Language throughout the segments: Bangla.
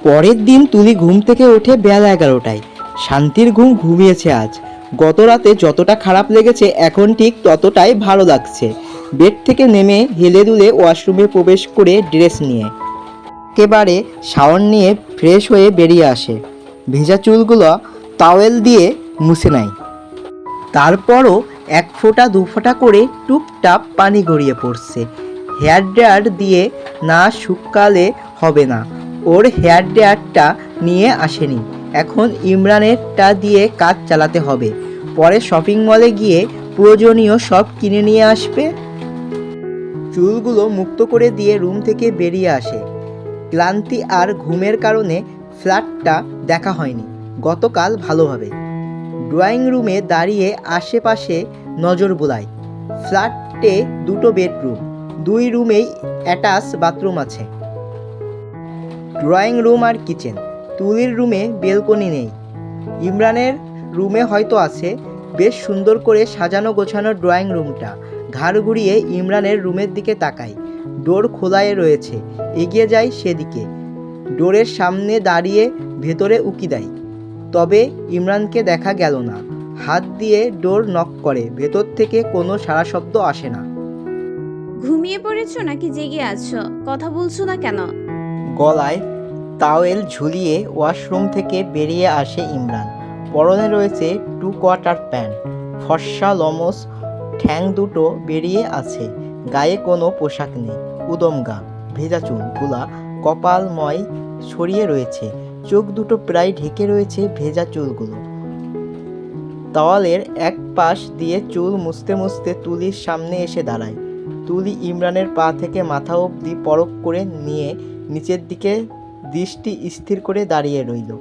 পরের দিন তুলি ঘুম থেকে ওঠে বেলা 11টায়। শান্তির ঘুম ঘুমিয়েছে আজ। গত রাতে যতটা খারাপ লেগেছে এখন ঠিক ততটাই ভালো লাগছে। বেড থেকে নেমে হেলে দুলে ওয়াশরুমে প্রবেশ করে ড্রেস নিয়ে একেবারে শাওয়ার নিয়ে ফ্রেশ হয়ে বেরিয়ে আসে। ভেজা চুলগুলো টাওয়েল দিয়ে মুছে নেয়। তারপরও এক ফোঁটা দু ফোঁটা করে টুপটাপ পানি গড়িয়ে পড়ছে। হেয়ার ড্রায়ার দিয়ে না শুকালে হবে না। ওর হেয়ার ড্রায়ারটা নিয়ে আসেনি, এখন ইমরানেরটা দিয়ে কাজ চালাতে হবে। পরে শপিং মলে গিয়ে প্রয়োজনীয় সব কিনে নিয়ে আসবে। চুলগুলো মুক্ত করে দিয়ে রুম থেকে বেরিয়ে আসে। ক্লান্তি আর ঘুমের কারণে ফ্ল্যাটটা দেখা হয়নি গতকাল ভালোভাবে। ড্রয়িং রুমে দাঁড়িয়ে আশেপাশে নজর বোলায়। ফ্ল্যাটে দুটো বেডরুম, 2 রুমেই অ্যাটাচ বাথরুম আছে। ড্রয়িং রুম আর কিচেন। তুলির রুমে বেলকনি নেই। ইমরানের রুমে হয়তো আছে। বেশ সুন্দর করে সাজানো গোছানো ড্রয়িং রুমটা। ঘাড় ঘুরিয়ে ইমরানের রুমের দিকে তাকায়। ডোর খোলাই রয়েছে, এগিয়ে যায় সেদিকে। ডোরের সামনে দাঁড়িয়ে ভেতরে উকি দেয়, তবে ইমরানকে দেখা গেল না। হাত দিয়ে ডোর নক করে, ভেতর থেকে কোনো সাড়া শব্দ আসে না। ঘুমিয়ে পড়েছো নাকি জেগে আছো? কথা বলছো না কেন? গলায় টাওয়েল ঝুলিয়ে ওয়াশরুম থেকে বেরিয়ে আসে ইমরান। পরনে রয়েছে 2 কোয়ার্টার প্যান্ট, ফর্সা লমস ঠ্যাং দুটো বেরিয়ে আছে। গায়ে কোনো পোশাক নেই, উদমগা। ভেজা চুলগুলা কপালময় ছড়িয়ে রয়েছে, চোখ দুটো প্রায় ঢেকে রয়েছে ভেজা চুলগুলো। তাওয়ালের এক পাশ দিয়ে চুল মুছতে মুছতে তুলির সামনে এসে দাঁড়ায়। তুলি ইমরানের পা থেকে মাথা অবধি পরখ করে নিয়ে নিচের দিকে দৃষ্টি স্থির করে দাঁড়িয়ে রইল।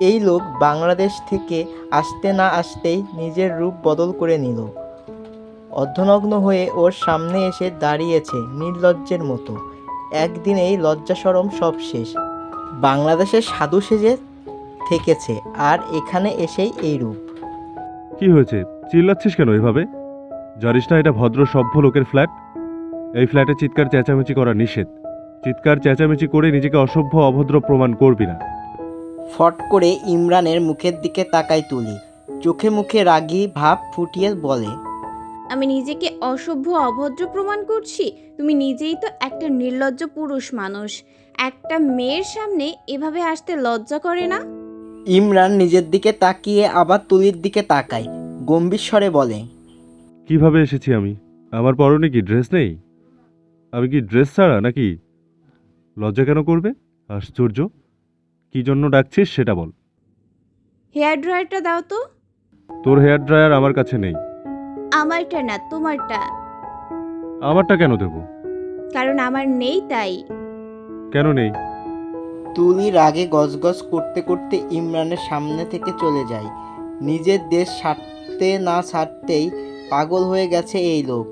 এই লোক বাংলাদেশ থেকে আসতে না আসতেই নিজের রূপ বদল করে নিল। অর্ধনগ্ন হয়ে ওর সামনে এসে দাঁড়িয়েছে নির্লজ্জের মতো। একদিনেই লজ্জা শরম সব শেষ। বাংলাদেশের সাধু সেজে থেকেছে, আর এখানে এসেই এই রূপ। কি হয়েছে? চিল্লাচ্ছিস কেন এভাবে? জানিস না এটা ভদ্র সভ্য লোকের ফ্ল্যাট? এই ফ্ল্যাটে চিৎকার চেঁচামেচি করা নিষেধ। চিৎকার চেঁচামেচি করে নিজেকে অসভ্য অভদ্র প্রমাণ করবি না। ফট করে ইমরানের মুখের দিকে তাকায় তুলি। চোখে মুখে রাগী ভাব ফুটিয়ে বলে, আমি নিজেকে অসভ্য অভদ্র প্রমাণ করছি? তুমি নিজেই তো একটা নির্লজ্জ পুরুষ মানুষ। একটা মেয়ের সামনে এভাবে আসতে লজ্জা করে না? ইমরান নিজের দিকে তাকিয়ে আবার তুলির দিকে তাকায়, গম্ভীর স্বরে বলে, কিভাবে এসেছি আমি? আমার পরনে কি ড্রেস নেই? আমি কি ড্রেস ছাড়া নাকি? লজ্জা কেন করবে? আশ্চর্য! কি জন্য ডাকছিস সেটা বল। হেয়ার ড্রায়ারটা দাও তো। তোর হেয়ার ড্রায়ার আমার কাছে নেই। আমারটা না, তোমারটা। আমারটা কেন দেব? কারণ আমার নেই তাই। কেন নেই? তুলি রাগে গজগজ করতে করতে ইমরানের সামনে থেকে চলে যায়। নিজের দেশ ছাড়তে না ছাড়তেই পাগল হয়ে গেছে এই লোক।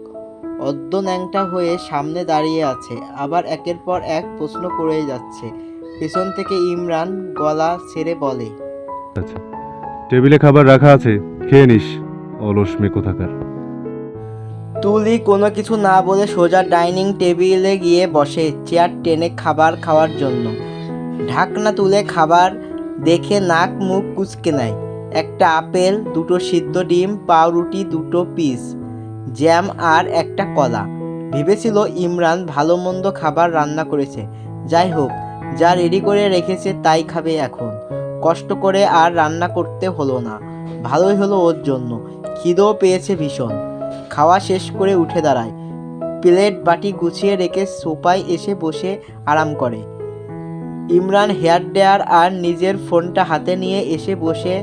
অদ্য ন্যাংটা হয়ে সামনে দাঁড়িয়ে আছে, আবার একের পর এক প্রশ্ন করেই যাচ্ছে। পেছন থেকে ইমরান গলা ছেড়ে বলে, আচ্ছা, টেবিলে খাবার রাখা আছে, খেয়ে নিস। অলস মেয়ে কোথাকার। তুলি কোনো কিছু না বলে সোজা ডাইনিং টেবিলে গিয়ে বসে, চেয়ার টেনে খাবার খাওয়ার জন্য। ঢাকনা তুলে খাবার দেখে নাক মুখ কুঁচকে নেয়। একটা আপেল, 2টো সিদ্ধ ডিম, পাউরুটি 2টো পিস, জ্যাম আর একটা কলা। ভেবেছিল ইমরান ভালো মন্দ খাবার রান্না করেছে, যাই হোক, যা রেডি করে রেখেছে তাই খাবে এখন। কষ্ট করে আর রান্না করতে হলো না, ভালোই হলো ওর জন্য। খিদেও পেয়েছে ভীষণ। খাওয়া শেষ করে উঠে দাঁড়ায়, প্লেট বাটি গুছিয়ে রেখে সোফায় এসে বসে আরাম করে। ইমরান হেয়ার ড্রায়ার আর নিজের ফোনটা হাতে নিয়ে এসে বসে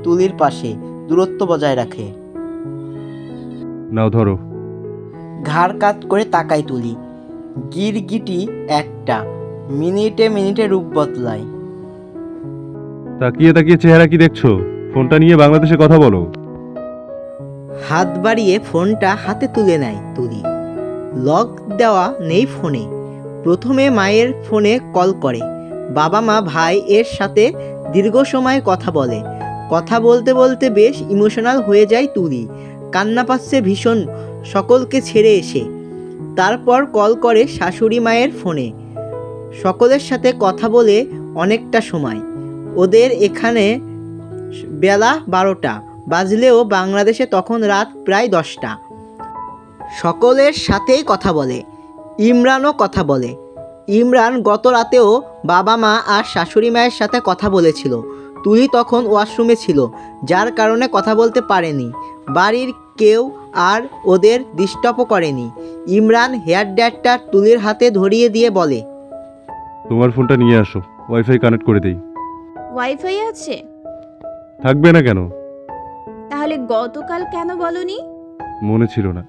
তুলির পাশে, দূরত্ব বজায় রাখে। নাও ধরো। ঘাড় কাত করে তাকায় তুলি। গিরগিটি একটা, মিনিটে মিনিটে রূপ বদলায়। তাকিয়ে তাকিয়ে চেহারা কি দেখছো? ফোনটা নিয়ে বাংলাদেশে কথা বলো। হাত বাড়িয়ে ফোনটা হাতে তুলে নেয় তুলি। লক দেওয়া নেই ফোনে। প্রথমে মায়ের ফোনে কল করে। বাবা মা ভাই এর সাথে দীর্ঘ সময় কথা বলে। কথা বলতে বলতে বেশ ইমোশনাল হয়ে যায় তুলি। কান্না পাচ্ছে ভীষণ, সকলকে ছেড়ে এসে। তারপর কল করে শাশুড়ি মায়ের ফোনে। সকলের সাথে কথা বলে অনেকটা সময়। ওদের এখানে বেলা 12টা বাজলেও বাংলাদেশে তখন রাত প্রায় 10টা। সকলের সাথেই কথা বলে, ইমরানও কথা বলে। ইমরান গত রাতেও বাবা মা আর শাশুড়ি মায়ের সাথে কথা বলেছিল। তুলি তখন ওয়াশরুমে ছিল, যার কারণে কথা বলতে পারেনি। বাড়ির কেউ আর ওদের ডিস্টার্বও করেনি। ইমরান হেয়ার ড্রায়ারটা তুলির হাতে ধরিয়ে দিয়ে বলে, তোমার ফোনটা নিয়ে আসো, ওয়াইফাই কানেক্ট করে দেই। ওয়াইফাই আছে? থাকবে না কেন? তাহলে গতকাল কেন বলনি? মনে ছিল না।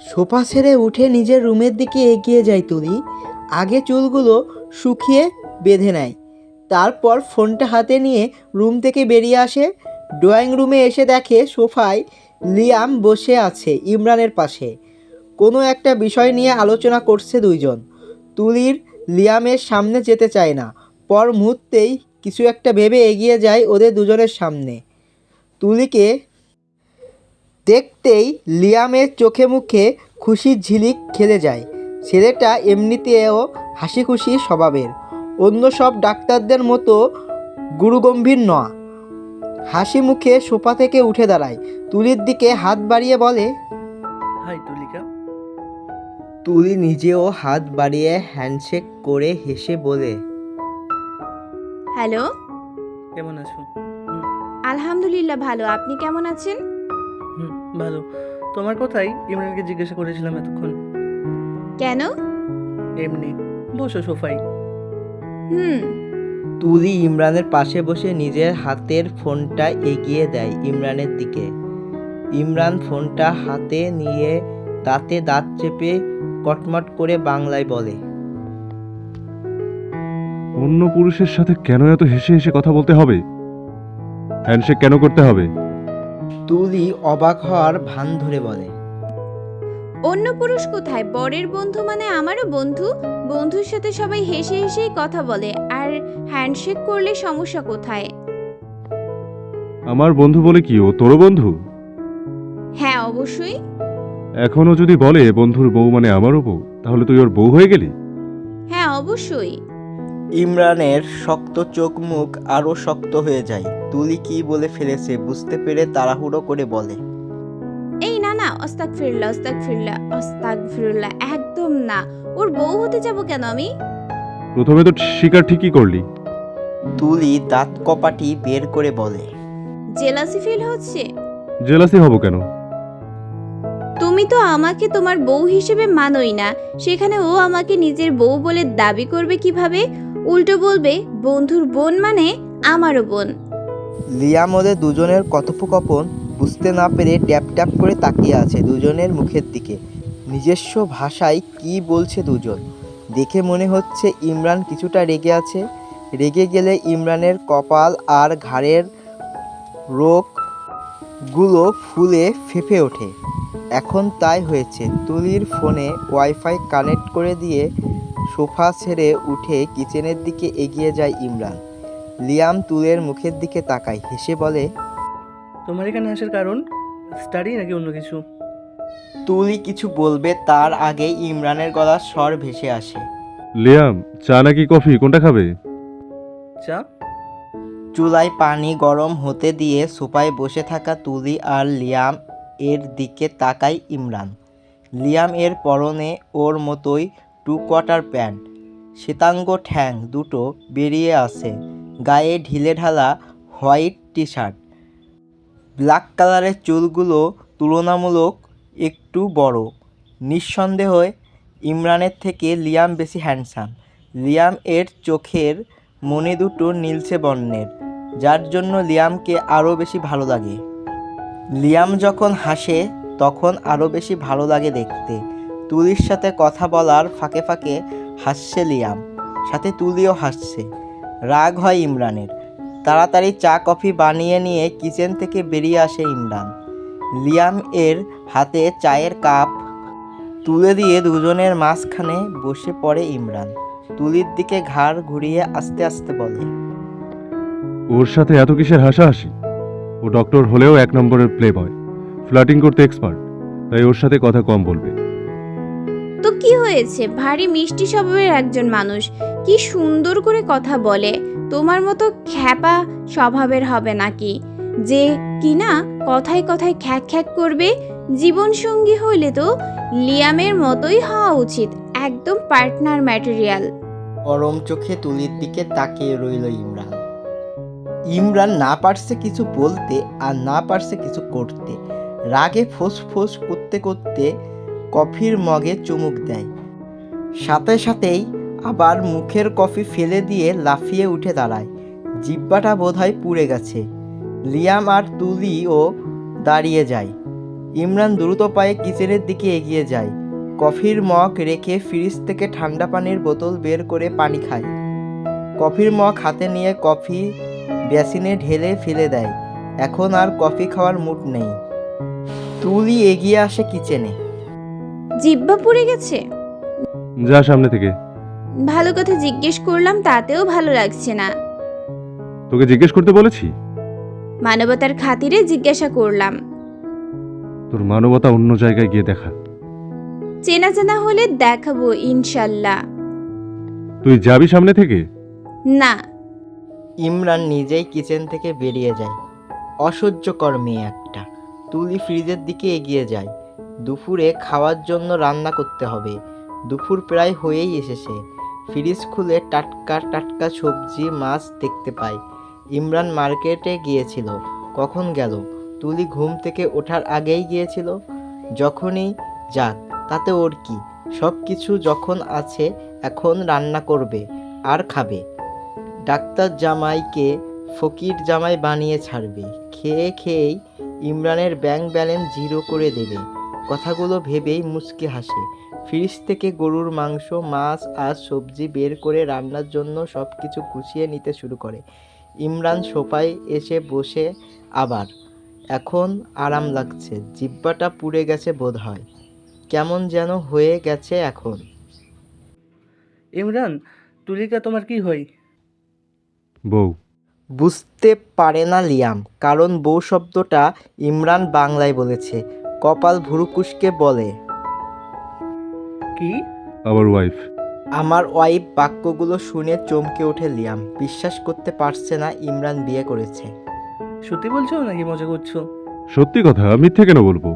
সোফা ছেড়ে উঠে নিজের রুমের দিকে এগিয়ে যায় তুলি। আগে চুলগুলো শুকিয়ে বেঁধে নেয়, তারপর ফোনটা হাতে নিয়ে রুম থেকে বেরিয়ে আসে। ড্রয়িং রুমে এসে দেখে সোফায় লিয়াম বসে আছে ইমরানের পাশে। কোনো একটা বিষয় নিয়ে আলোচনা করছে দুইজন। তুলির লিয়ামের সামনে যেতে চায় না, পর মুহূর্তেই কিছু একটা ভেবে এগিয়ে যায় ওদের দুজনের সামনে। তুলিকে দেখতেই লিয়ামের চোখে মুখে খুশির ঝিলিক খেলে যায়। ছেলেটা এমনিতেও হাসি খুশি স্বভাবের, অন্য সব ডাক্তারদের মতো গুরুগম্ভীর নয়। হাসি মুখে সোফা থেকে উঠে দাঁড়ায়, তুলির দিকে হাত বাড়িয়ে বলে, হাই তুলিকা। তুলি নিজেও হাত বাড়িয়ে হ্যান্ডশেক করে হেসে বলে, হ্যালো। কেমন আছো? আলহামদুলিল্লাহ ভালো, আপনি কেমন আছেন? ভালো। তোমার কথাই ইমরানকে জিজ্ঞাসা করেছিলাম এতক্ষণ। কেন? এমনি, বসো সোফায়। তুলি ইমরানের পাশে বসে নিজের হাতের ফোনটা এগিয়ে দেয় ইমরানের দিকে। ইমরান ফোনটা হাতে নিয়ে দাঁতে দাঁত চেপে কটমট করে বাংলায় বলে, অন্য পুরুষের সাথে কেন এত হেসে হেসে কথা বলতে হবে? হ্যান্ডশেক কেন করতে হবে? তুলি অবাক হওয়ার ভান ধরে বলে, অন্য পুরুষ কোথায়? বরের বন্ধু মানে আমারও বন্ধু। বন্ধুর সাথে সবাই হেসে হেসেই কথা বলে, আর হ্যান্ডশেক করলে সমস্যা কোথায়? আমার বন্ধু বলে কি ও তোরও বন্ধু? হ্যাঁ অবশ্যই। এখনো যদি বলে বন্ধুর বউ মানে আমারও বউ, তাহলে তুই ওর বউ হয়ে গেলি? হ্যাঁ অবশ্যই। ইমরানের শক্ত চোখ মুখ আরও শক্ত হয়ে যায়। তুলি কি বলে ফেলেছে বুঝতে পেরে তাড়াহুড়ো করে বলে, এই না না, আস্তাগফিরুল্লাহ আস্তাগফিরুল্লাহ আস্তাগফিরুল্লাহ, একদম না। ওর বউ হতে যাব কেন আমি? প্রথমে তো স্বীকার ঠিকই করলি। তুলি দাঁত কপাটি বের করে বলে, জেলাসি ফিল হচ্ছে? জেলাসি হব কেন? তুমি তো আমাকে তোমার বউ হিসেবে মানোই না, সেখানে ও আমাকে নিজের বউ বলে দাবি করবে কিভাবে? উল্টো বলবে বন্ধুর বোন মানে আমারও বোন। লিয়াম ওদের দুজনের কথোপকথন বুঝতে না পেরে ট্যাপ ট্যাপ করে তাকিয়ে আছে দুজনের মুখের দিকে। নিজস্ব ভাষায় কি বলছে দুজন। দেখে মনে হচ্ছে ইমরান কিছুটা রেগে আছে। রেগে গেলে ইমরানের কপাল আর ঘাড়ের রোগগুলো ফুলে ফেঁপে ওঠে। এখন তাই হয়েছে। তুলির ফোনে ওয়াইফাই কানেক্ট করে দিয়ে সোফা ছেড়ে উঠে কিচেনের দিকে এগিয়ে যায় ইমরান। লিয়াম তুলের মুখের দিকে তাকায়, হেসে বলে, তোমার এখানে আসার কারণ স্টাডি নাকি অন্য কিছু? তুলি কিছু বলবে তার আগেই ইমরানের গলার স্বর ভেসে আসে, লিয়াম, চা নাকি কফি কোনটা খাবে? চা। চুলায় পানি গরম হতে দিয়ে সোফায় বসে থাকা তুলি আর লিয়াম এর দিকে তাকায় ইমরান। লিয়াম এর পরনে ওর মতোই 2 কোয়ার্টার প্যান্ট, শ্বেতাঙ্গ ঠ্যাং দুটো বেরিয়ে আসে, গায়ে ঢিলেঢালা হোয়াইট টি শার্ট। ব্ল্যাক কালারের চুলগুলো তুলনামূলক একটু বড়। নিঃসন্দেহে ইমরানের থেকে লিয়াম বেশি হ্যান্ডসাম। লিয়াম এর চোখের মণি দুটো নীলচে বর্ণের, যার জন্য লিয়ামকে আরও বেশি ভালো লাগে। লিয়াম যখন হাসে তখন আরও বেশি ভালো লাগে দেখতে। তুলির সাথে কথা বলার ফাঁকে ফাঁকে হাসছে লিয়াম, সাথে তুলিও হাসছে। রাগ হয় ইমরানের। তাড়াতাড়ি চা কফি বানিয়ে নিয়ে কিচেন থেকে বেরিয়ে আসে ইমরান। লিয়াম এর হাতে চায়ের কাপ তুলে দিয়ে দুজনের মাঝখানে বসে পড়ে ইমরান। তুলির দিকে ঘাড় ঘুরিয়ে আস্তে আস্তে বলে, ওর সাথে এত কিসের হাসাহাসি? ও ডক্টর হলেও 1 নম্বরের প্লে বয়, ফ্লার্টিং করতে এক্সপার্ট। তাই ওর সাথে কথা কম বলবে। তো কি হয়েছে, ভারী মিষ্টি স্বভাবের একজন মানুষ, কি সুন্দর করে কথা বলে। তোমার মতো খ্যাপা স্বভাবের হবে নাকি, যে কিনা কথায় কথায় খ্যাক খ্যাক করবে। জীবন সঙ্গী হইলে তো লিয়ামের মতোই হওয়া উচিত, একদম পার্টনার ম্যাটেরিয়াল। গরম চোখে তুলির দিকে তাকিয়ে রইল ইমরান। ইমরান না পারছে কিছু বলতে আর না পারছে কিছু করতে। রাগে ফোঁস করতে করতে কফির মগে চুমুক দেয়, সাথে সাথেই আবার মুখের কফি ফেলে দিয়ে লাফিয়ে উঠে দাঁড়ায়। জিহ্বাটা বোধহয় পুড়ে গেছে। লিয়াম আর তুলিও দাঁড়িয়ে যায়। ইমরান দ্রুত পায়ে কিচেনের দিকে এগিয়ে যায়। কফির মগ রেখে ফ্রিজ থেকে ঠান্ডা পানির বোতল বের করে পানি খায়। কফির মগ হাতে নিয়ে কফি বেসিনে ঢেলে ফেলে দেয়। এখন আর কফি খাওয়ার মুড নেই। তুলি এগিয়ে আসে কিচেনে। জিহ্বা পুড়ে গেছে? যা সামনে থেকে। ভালো কথা জিজ্ঞেস করলাম, তাতেও ভালো লাগছে না। তোকে জিজ্ঞেস করতে বলেছি? মানবতার খাতিরে জিজ্ঞাসা করলাম। তোর মানবতা অন্য জায়গায় গিয়ে দেখা। চেনা চেনা হলে দেখাবো ইনশাল্লাহ। তুই যাবি সামনে থেকে? না। ইমরান নিজেই কিচেন থেকে বেরিয়ে যায়। অসহ্যকর মেয়ে একটা। তুলি ফ্রিজের দিকে এগিয়ে যায়। দুপুরে খাওয়ার জন্য রান্না করতে হবে। দুপুর প্রায় হয়েই এসেছে। ফ্রিজ খুলে টাটকা টাটকা সবজি মাছ দেখতে পায়। ইমরান মার্কেটে গিয়েছিল। কখন গেল? তুলি ঘুম থেকে ওঠার আগেই গিয়েছিল। যখনই যাক, তাতে ওর কি? সব কিছু যখন আছে, এখন রান্না করবে আর খাবে। ডাক্তার জামাইকে ফকির জামাই বানিয়ে ছাড়বে। খেয়ে খেয়েই ইমরানের ব্যাংক ব্যালেন্স জিরো করে দেবে। কথাগুলো ভেবেই মুচকি হাসে। ফ্রিজ থেকে গরুর মাংস, মাছ আর সবজি বের করে রান্নার জন্য সব কিছু গুছিয়ে নিতে শুরু করে। ইমরান সোফায় এসে বসে আবার। এখন আরাম লাগছে। জিহ্বাটা পুড়ে গেছে বোধহয়। কেমন যেন হয়ে গেছে এখন। ইমরান, তুলিকা তোমার কি হয়? বউ। বুঝতে পারে না লিয়াম, কারণ বউ শব্দটা ইমরান বাংলায় বলেছে। কপাল ভুরুকুসকে বলে, কি? আবার ওয়াইফ। আমার ওয়াইফ। বাক্যগুলো শুনে চমকে ওঠে লিয়াম। বিশ্বাস করতে পারছে না ইমরান বিয়ে করেছে। সত্যি বলছো নাকি মজা করছো? সত্যি কথা, মিথ্যে কেন বলবো?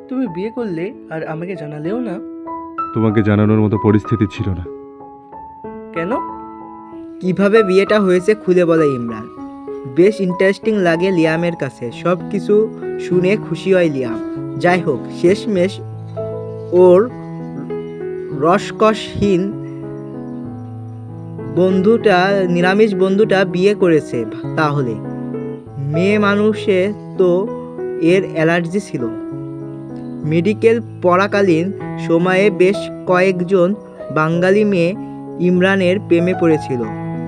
তুমি বিয়ে করলে আর আমাকে জানালেও না। তোমাকে জানানোর মতো পরিস্থিতি ছিল না। কেন? কিভাবে বিয়েটা হয়েছে খুলে বলে ইমরান। বেশ ইন্টারেস্টিং লাগে লিয়ামের কাছে। সব কিছু শুনে খুশি হয় লিয়াম। যাই হোক, শেষমেশ ওর রসকসহীন বন্ধুটা, নিরামিষ বন্ধুটা বিয়ে করেছে। তাহলে মেয়ে মানুষে তো এর অ্যালার্জি ছিল। মেডিকেল পড়াকালীন সময়ে বেশ কয়েকজন বাঙালি মেয়ে ইমরানের প্রেমে পড়েছিল,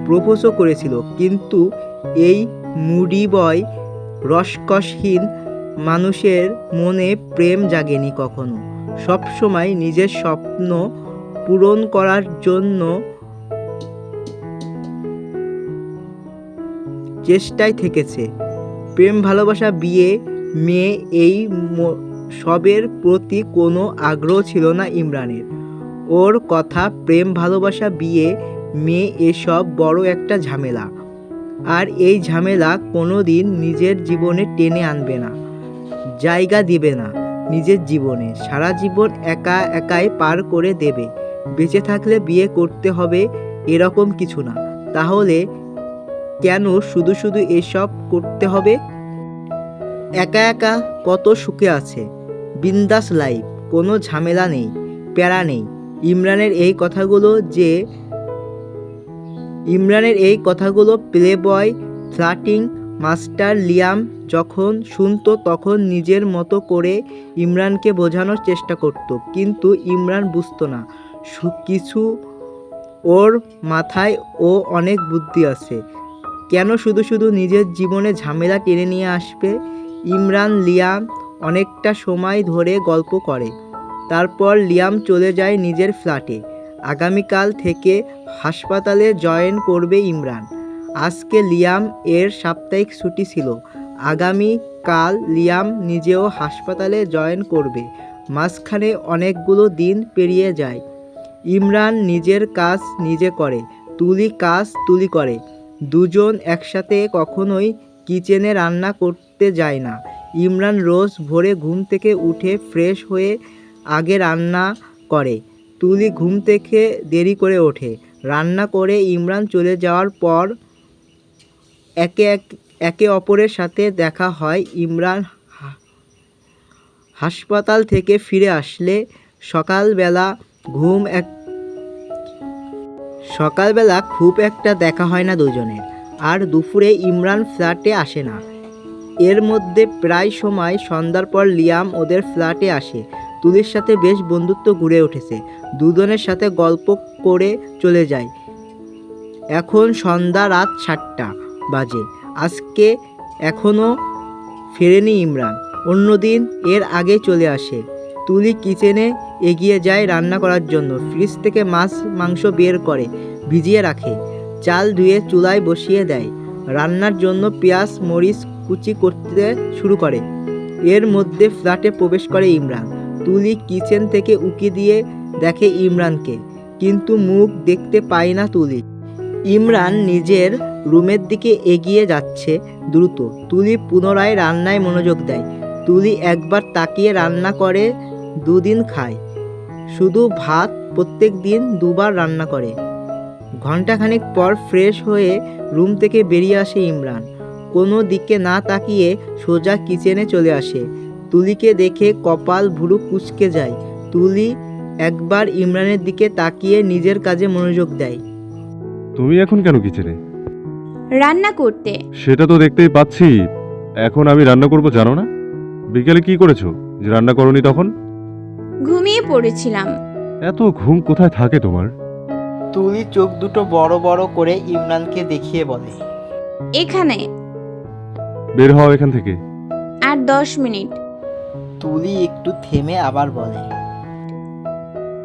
প্রপোজও করেছিল, কিন্তু এই মুডি বয় রসকসহীন মানুষের মনে প্রেম জাগেনি কখনো। সবসময় নিজের স্বপ্ন পূরণ করার জন্য চেষ্টায় থেকেছে। প্রেম, ভালোবাসা, বিয়ে, মেয়ে, এই সবের প্রতি কোনো আগ্রহ ছিল না ইমরানের। ওর কথা, প্রেম, ভালোবাসা, বিয়ে, মেয়ে এসব বড় একটা ঝামেলা। আর এই ঝামেলা কোনো দিন নিজের জীবনে টেনে আনবে না, জায়গা দিবে না নিজের জীবনে। সারা জীবন একা একাই পার করে দেবে। বেঁচে থাকলে বিয়ে করতে হবে এরকম কিছু না। তাহলে কেন শুধু শুধু এসব করতে হবে? একা একা কত সুখে আছে, বিন্দাস লাইফ, কোনো ঝামেলা নেই, প্যারা নেই। ইমরানের এই কথাগুলো প্লে বয় ফ্লার্টিং মাস্টার লিয়াম যখন শুনতো, তখন নিজের মতো করে ইমরানকে বোঝানোর চেষ্টা করত, কিন্তু ইমরান বুঝতো না কিছু। ওর মাথায় ও অনেক বুদ্ধি আছে। কেন শুধু শুধু নিজের জীবনে ঝামেলা টেনে নিয়ে আসবে? ইমরান লিয়াম অনেকটা সময় ধরে গল্প করে। তারপর লিয়াম চলে যায় নিজের ফ্ল্যাটে। আগামীকাল থেকে হাসপাতালে জয়েন করবে ইমরান। আজকে লিয়াম এর সাপ্তাহিক ছুটি ছিল। আগামী কাল লিয়াম নিজেও হাসপাতালে জয়েন করবে। মাঝখানে অনেকগুলো দিন পেরিয়ে যায়। ইমরান নিজের কাজ নিজে করে, তুলি কাজ তুলি করে। দুজন একসাথে কখনোই কিচেনে রান্না করতে যায় না। ইমরান রোজ ভোরে ঘুম থেকে উঠে ফ্রেশ হয়ে আগে রান্না করে। তুলি ঘুম থেকে দেরি করে ওঠে। রান্না করে ইমরান চলে যাওয়ার পর একে অপরের সাথে দেখা হয়। ইমরান হাসপাতাল থেকে ফিরে আসলে সকালবেলা খুব একটা দেখা হয় না দুজনের। আর দুপুরে ইমরান ফ্ল্যাটে আসে না। এর মধ্যে প্রায় সময় সন্ধ্যার পর লিয়াম ওদের ফ্ল্যাটে আসে। তুলির সাথে বেশ বন্ধুত্ব গড়ে উঠেছে। দুজনের সাথে গল্প করে চলে যায়। এখন সন্ধ্যা রাত 7টা বাজে। আজকে এখনও ফেরেনি ইমরান। অন্যদিন এর আগে চলে আসে। তুলি কিচেনে এগিয়ে যায় রান্না করার জন্য। ফ্রিজ থেকে মাছ মাংস বের করে ভিজিয়ে রাখে। চাল ধুয়ে চুলায় বসিয়ে দেয়। রান্নার জন্য পেঁয়াজ মরিচ কুচি করতে শুরু করে। এর মধ্যে ফ্ল্যাটে প্রবেশ করে ইমরান। তুলি কিচেন থেকে উকি দিয়ে দেখে ইমরানকে, কিন্তু মুখ দেখতে পায় না তুলি। ইমরান নিজের রুমের দিকে এগিয়ে যাচ্ছে দ্রুত। তুলি পুনরায় রান্নায় মনোযোগ দেয়। তুলি একবার তাকিয়ে রান্না করে, দুদিন খায়। শুধু ভাত প্রত্যেক দিন দুবার রান্না করে। ঘণ্টাখানেক পর ফ্রেশ হয়ে রুম থেকে বেরিয়ে আসে ইমরান। কোনো দিকে না তাকিয়ে সোজা কিচেনে চলে আসে। তুলিকে দেখে কপাল ভুরু কুঁচকে যায়। তুলি একবার ইমরানের দিকে তাকিয়ে নিজের কাজে মনোযোগ দেয়। তুমি এখন কেন কিচেনে? রান্না করতে। সেটা তো দেখতেই পাচ্ছি। এখন আমি রান্না করব জানো না? বিকেলে কি করেছো যে রান্না করনি তখন? ঘুমিয়ে পড়েছিলাম। এত ঘুম কোথায় থাকে তোমার? তুলি চোখ দুটো বড় বড় করে ইমরানকে দেখিয়ে বলে, এখানে। বের হও এখান থেকে। আর 10 মিনিট। তুলি একটু থেমে আবার বলে,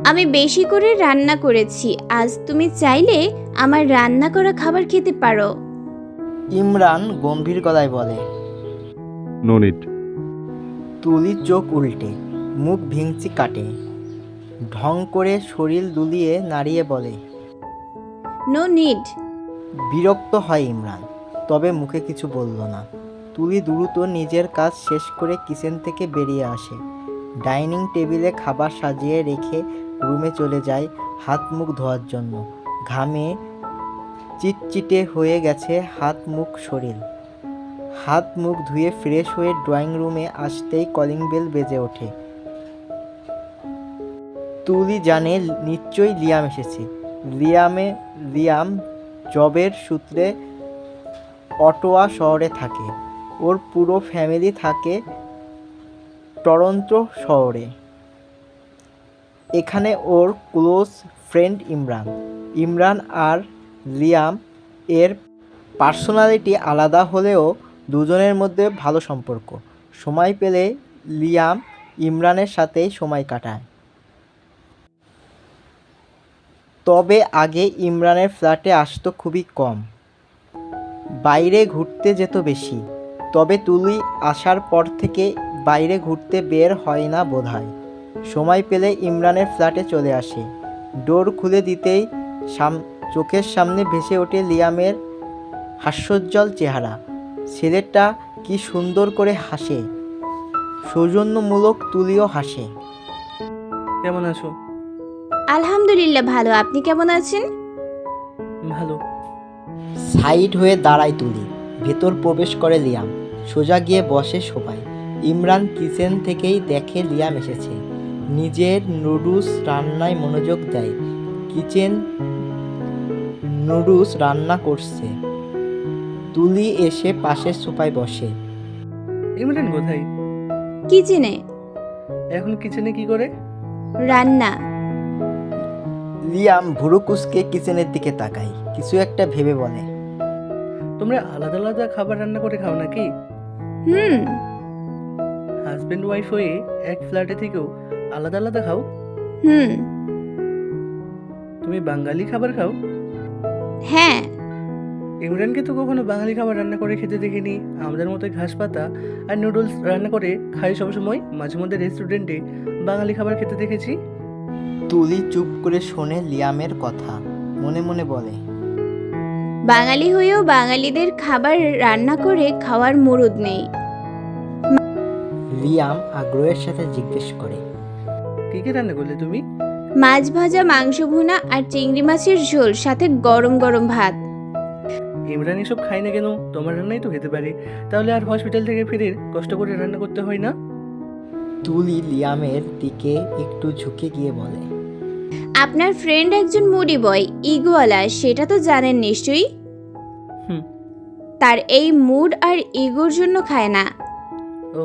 আমি বেশি করে রান্না করেছি। আজ তুমি চাইলে আমার রান্না করা খাবার খেতে পারো। ইমরান গম্ভীর গলায় বলে। No need. তুলি চোখ উল্টে, মুখ ভেঙচি কাটে, ঢং করে শরীর দুলিয়ে নাড়িয়ে বলে। No need. বিরক্ত হয় ইমরান, তবে মুখে কিছু বলল না। তুলি দ্রুত নিজের কাজ শেষ করে কিচেন থেকে বেরিয়ে আসে। ডাইনিং টেবিলে খাবার সাজিয়ে রেখে রুমে চলে যায় হাত মুখ ধোয়ার জন্য। ঘামে চিটচিটে হয়ে গেছে হাত মুখ শরীর। হাত মুখ ধুয়ে ফ্রেশ হয়ে ড্রয়িং রুমে আসতেই কলিং বেল বেজে ওঠে। তুলি জানে নিশ্চয়ই লিয়াম এসেছে। লিয়াম জবের সূত্রে অটোয়া শহরে থাকে। ওর পুরো ফ্যামিলি থাকে টরন্টো শহরে। এখানে ওর ক্লোজ ফ্রেন্ড ইমরান আর লিয়াম এর পার্সোনালিটি আলাদা হলেও দুজনের মধ্যে ভালো সম্পর্ক। সময় পেলে লিয়াম ইমরানের সাথেই সময় কাটায়। তবে আগে ইমরানের ফ্ল্যাটে আসতো খুবই কম, বাইরে ঘুরতে যেত বেশি। তবে তুলি আসার পর থেকে বাইরে ঘুরতে বের হয় না বোধহয়। সময় পেলে ইমরানের ফ্ল্যাটে চলে আসে। ডোর খুলে দিতেই চোখের সামনে ভেসে ওঠে লিয়ামের হাস্যোজ্জ্বল চেহারা। ছেলেটা কি সুন্দর করে হাসে, সৌজন্যমূলক। তুলিও হাসে। কেমন আছো? আলহামদুলিল্লাহ ভালো। আপনি কেমন আছেন? ভালো। সাইড হয়ে দাঁড়ায় তুলি। ভেতর প্রবেশ করে লিয়াম। সোজা গিয়ে বসে সোফায়। ইমরান কিচেন থেকেই দেখে লিয়াম এসেছে। নিজের নুডলস রান্নায় মনোযোগ দেয়। কিচেন নুডলস রান্না করছে। তুলি এসে পাশের সোফায় বসে। ইমরান কোথায়? কিচেনে। এখন কিচেনে কি করে? রান্না। লিয়াম ভুরু কুঁচকে কিচেনের দিকে তাকায়, কিছু একটা ভেবে বলে, তোমরা আলাদা আলাদা খাবার রান্না করে খাও নাকি? হুম। হাজব্যান্ড ওয়াইফ হয়ে এক ফ্ল্যাটে থেকেও আলাদা আলাদা খাও? হুম। তুমি বাঙালি খাবার খাও? হ্যাঁ। ইমরানকে তো কখনো বাঙালি খাবার রান্না করে খেতে দেখিনি। আমাদের মতো ঘাস পাতা আর নুডলস রান্না করে খাই সবসময়। মাঝে মধ্যে রেস্টুরেন্টে বাঙালি খাবার খেতে দেখেছি। তুলি চুপ করে শোনে লিয়ামের কথা, মনে মনে বলে, বাঙালি হয়েও বাঙালিদের খাবার রান্না করে খাওয়ার মুরুদ নেই। লিয়াম আগ্রহের সাথে জিজ্ঞেস করে, কী কী রান্না করলে তুমি? মাছ ভাজা, মাংস ভুনা আর চিংড়ি মাছের ঝোল, সাথে গরম গরম ভাত। ইমরান এসব খায় না কেন? তোমার রান্নাই তো খেতে পারে। তাহলে আর হসপিটাল থেকে ফিরে কষ্ট করে রান্না করতে হয় না। তুলি লিয়ামের দিকে একটু ঝুঁকে গিয়ে বলে, আপনার ফ্রেন্ড একজন মুডি বয়, ইগোওয়ালা, সেটা তো জানেন নিশ্চয়ই। হুম। তার এই মুড আর ইগোর জন্য খায় না। ও